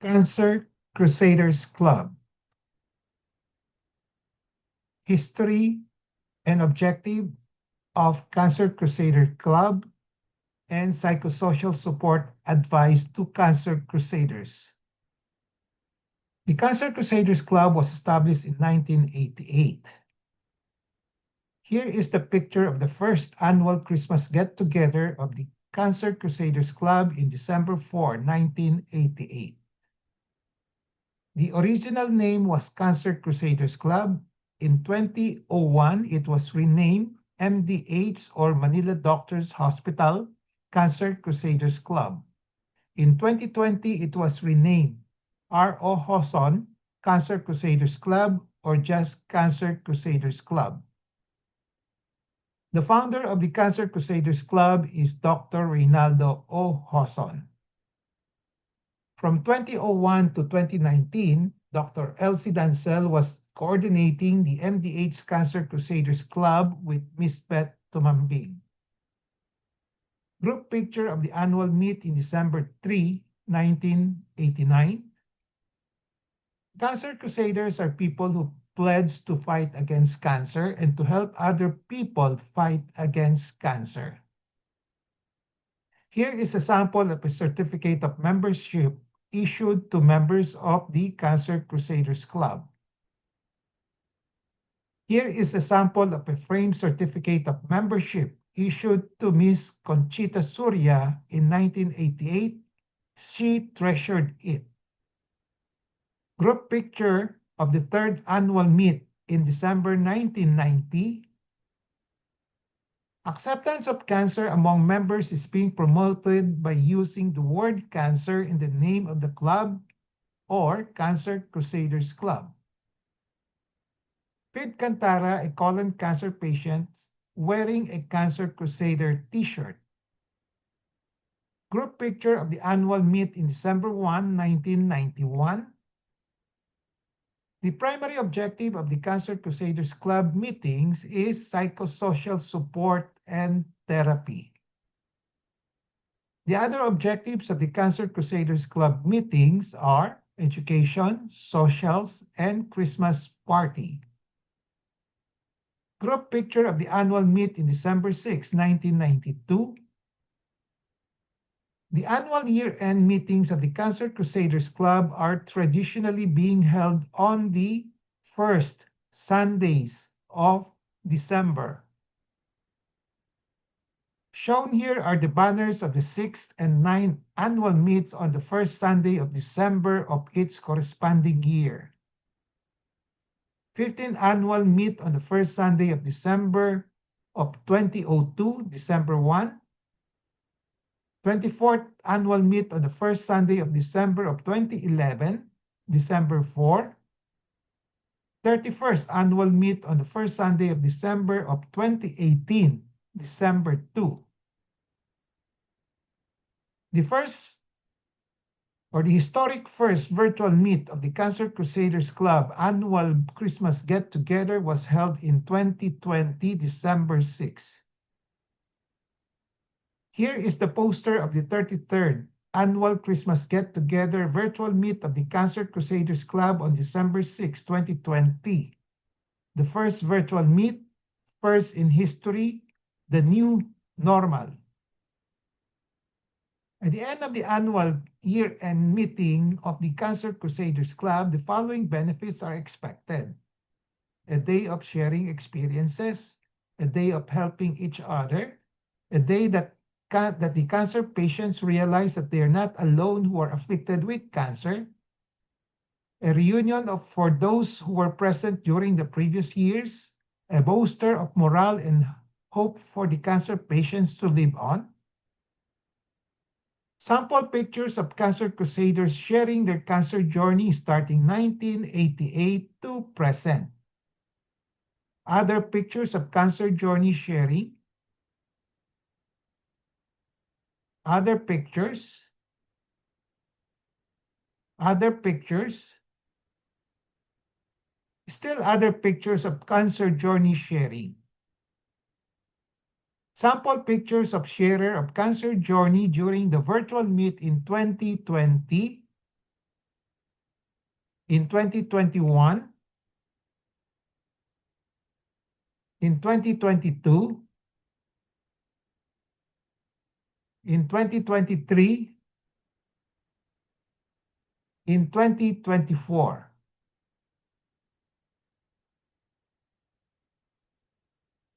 Cancer Crusaders Club. History and objective of Cancer Crusader Club and psychosocial support advice to Cancer Crusaders. The Cancer Crusaders Club was established in 1988. Here is the picture of the first annual Christmas get-together of the Cancer Crusaders Club in December 4, 1988. The original name was Cancer Crusaders Club. In 2001, it was renamed MDH or Manila Doctors Hospital Cancer Crusaders Club. In 2020, it was renamed R.O. Hoson Cancer Crusaders Club or just Cancer Crusaders Club. The founder of the Cancer Crusaders Club is Dr. Reynaldo O. Hoson. From 2001 to 2019, Dr. Elsie Dancel was coordinating the MDH Cancer Crusaders Club with Miss Beth Tumambing. Group picture of the annual meet in December 3, 1989. Cancer Crusaders are people who pledge to fight against cancer and to help other people fight against cancer. Here is a sample of a certificate of membership issued to members of the Cancer Crusaders Club. Here is a sample of a framed certificate of membership issued to Miss Conchita Surya in 1988. She treasured it. Group picture of the third annual meet in December 1990. Acceptance of cancer among members is being promoted by using the word cancer in the name of the club or Cancer Crusaders Club. Pete Cantara, a colon cancer patient, wearing a Cancer Crusader t-shirt. Group picture of the annual meet in December 1, 1991. The primary objective of the Cancer Crusaders Club meetings is psychosocial support and therapy. The other objectives of the Cancer Crusaders Club meetings are education, socials, and Christmas party. Group picture of the annual meet in December 6, 1992. The annual year-end meetings of the Cancer Crusaders Club are traditionally being held on the first Sundays of December. Shown here are the banners of the 6th and 9th annual meets on the first Sunday of December of each corresponding year. 15th annual meet on the first Sunday of December of 2002, December 1. 24th annual meet on the first Sunday of December of 2011, December 4. 31st annual meet on the first Sunday of December of 2018, December 2. The historic first virtual meet of the Cancer Crusaders Club annual Christmas get-together was held in 2020, December 6. Here is the poster of the 33rd annual Christmas get-together virtual meet of the Cancer Crusaders Club on December 6, 2020. The first virtual meet, first in history, the new normal. At the end of the annual year-end meeting of the Cancer Crusaders Club, the following benefits are expected. A day of sharing experiences, a day of helping each other, a day that the cancer patients realize that they are not alone who are afflicted with cancer, a reunion for those who were present during the previous years, a booster of morale and hope for the cancer patients to live on. Sample pictures of Cancer Crusaders sharing their cancer journey starting 1988 to present. Other pictures of cancer journey sharing. Other pictures. Still other pictures of cancer journey sharing. Sample pictures of sharer of cancer journey during the virtual meet in 2020. in 2021, in 2022, in 2023, in 2024.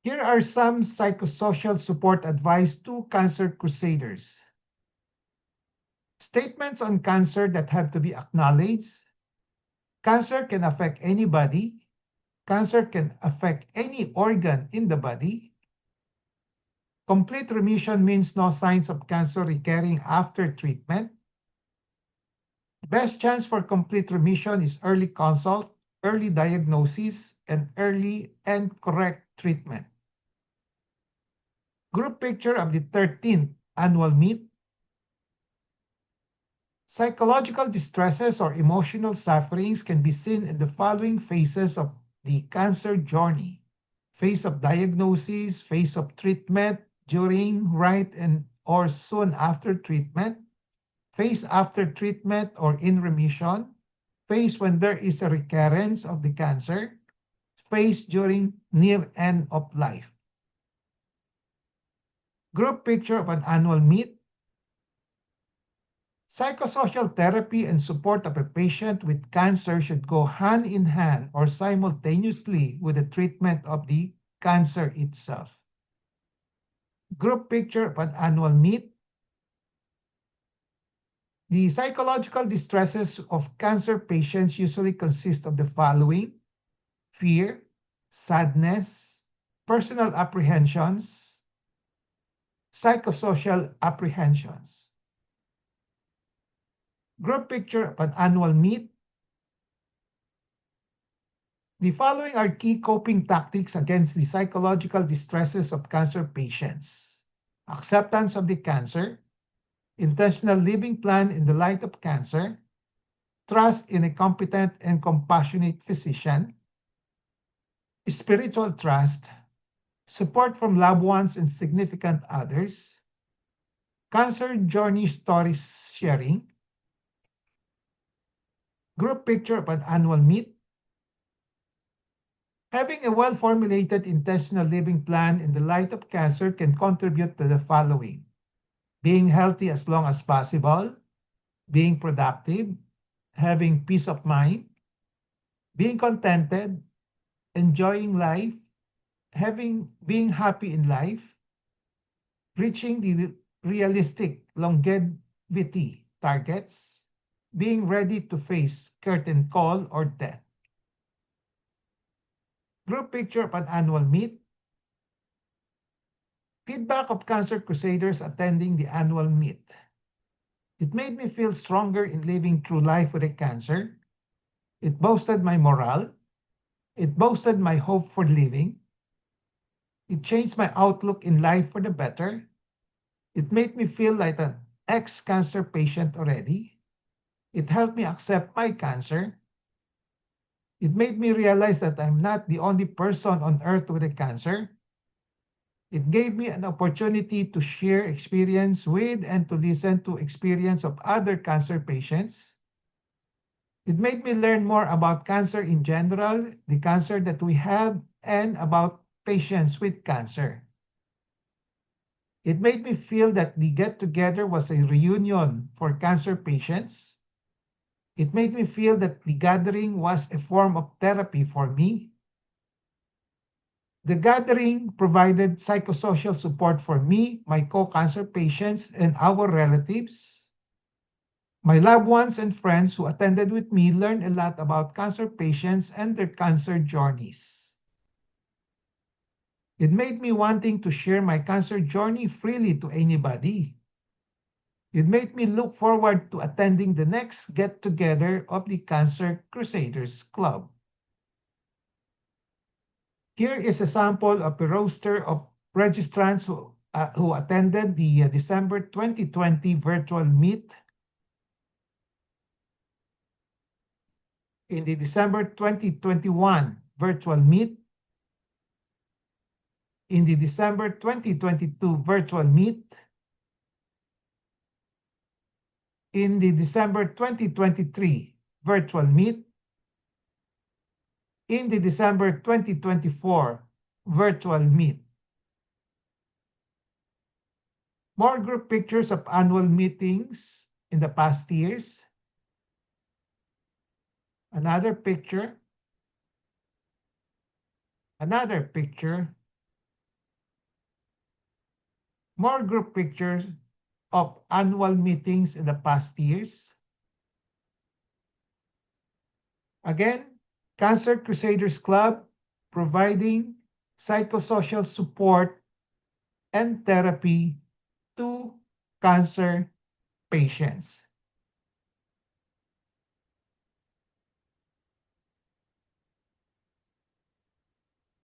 Here are some psychosocial support advice to cancer crusaders. Statements on cancer that have to be acknowledged. Cancer can affect anybody. Cancer can affect any organ in the body. Complete remission means no signs of cancer recurring after treatment. Best chance for complete remission is early consult, early diagnosis, and early and correct treatment. Group picture of the 13th annual meet. Psychological distresses or emotional sufferings can be seen in the following phases of the cancer journey: phase of diagnosis, phase of treatment, during, right, and or soon after treatment, phase after treatment or in remission, phase when there is a recurrence of the cancer, phase during near end of life. Group picture of an annual meet. Psychosocial therapy and support of a patient with cancer should go hand in hand or simultaneously with the treatment of the cancer itself. Group picture of an annual meet. The psychological distresses of cancer patients usually consist of the following: fear, sadness, personal apprehensions, psychosocial apprehensions. Group picture of an annual meet. The following are key coping tactics against the psychological distresses of cancer patients: acceptance of the cancer, intentional living plan in the light of cancer, trust in a competent and compassionate physician, spiritual trust, support from loved ones and significant others, cancer journey stories sharing. Group picture of an annual meet. Having a well-formulated intentional living plan in the light of cancer can contribute to the following: being healthy as long as possible, being productive, having peace of mind, being contented, enjoying life, being happy in life, reaching the realistic longevity targets, being ready to face curtain call or death. Group picture of an annual meet. Feedback of cancer crusaders attending the annual meet. It made me feel stronger in living through life with a cancer. It boosted my morale. It boosted my hope for living. It changed my outlook in life for the better. It made me feel like an ex-cancer patient already. It helped me accept my cancer. It made me realize that I'm not the only person on earth with a cancer. It gave me an opportunity to share experience with and to listen to experience of other cancer patients. It made me learn more about cancer in general, the cancer that we have, and about patients with cancer. It made me feel that the get-together was a reunion for cancer patients. It made me feel that the gathering was a form of therapy for me. The gathering provided psychosocial support for me, my co-cancer patients, and our relatives. My loved ones and friends who attended with me learned a lot about cancer patients and their cancer journeys. It made me wanting to share my cancer journey freely to anybody. It made me look forward to attending the next get-together of the Cancer Crusaders Club. Here is a sample of the roster of registrants who attended the December 2020 virtual meet. In the December 2021 virtual meet, in the December 2022 virtual meet, in the December 2023 virtual meet, in the December 2024 virtual meet. More group pictures of annual meetings in the past years. Another picture. Another picture. More group pictures of annual meetings in the past years. Again, Cancer Crusaders Club providing psychosocial support and therapy to cancer patients.